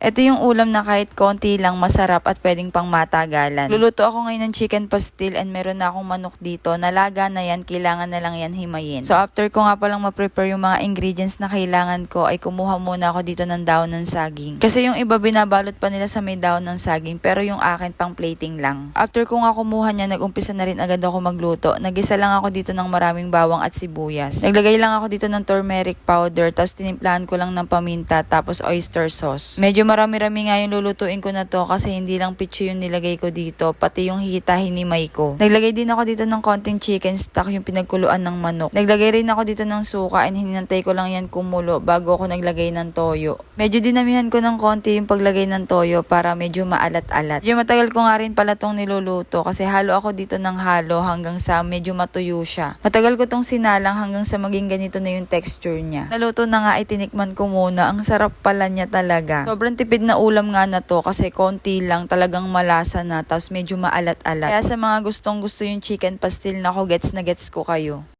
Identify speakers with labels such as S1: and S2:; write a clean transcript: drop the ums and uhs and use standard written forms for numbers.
S1: Ito yung ulam na kahit konti lang masarap at pwedeng pang matagalan. Luluto ako ngayon ng chicken pastil and meron na akong manok dito. Nalaga na yan, kailangan na lang yan himayin. So after ko nga palang ma-prepare yung mga ingredients na kailangan ko, ay kumuha muna ako dito ng daon ng saging. Kasi yung iba binabalot pa nila sa may daon ng saging, pero yung akin pang plating lang. After ko nga kumuha niya, nag-umpisa na rin agad ako magluto. Nagisa lang ako dito ng maraming bawang at sibuyas. Naglagay lang ako dito ng turmeric powder, tapos tinimplahan ko lang ng paminta, tapos oyster sauce. Medyo marami-rami nga yung lulutuin ko na to kasi hindi lang pitso yung nilagay ko dito, pati yung hita hinimay ko. Naglagay din ako dito ng konting chicken stock, yung pinagkuluan ng manok. Naglagay rin ako dito ng suka and hinintay ko lang yan kumulo bago ako naglagay ng toyo. Medyo dinamihan ko ng konti yung paglagay ng toyo para medyo maalat-alat. Yung matagal ko nga rin pala tong niluluto kasi halo ako dito ng halo hanggang sa medyo matuyo siya. Matagal ko tong sinalang hanggang sa maging ganito na yung texture niya. Naluto na nga, itinikman ko muna. Ang sarap pala niya talaga. Sobrang tipid na ulam nga na to kasi konti lang, talagang malasa na, tapos medyo maalat-alat. Kaya sa mga gustong gusto yung chicken pastil, na gets ko kayo.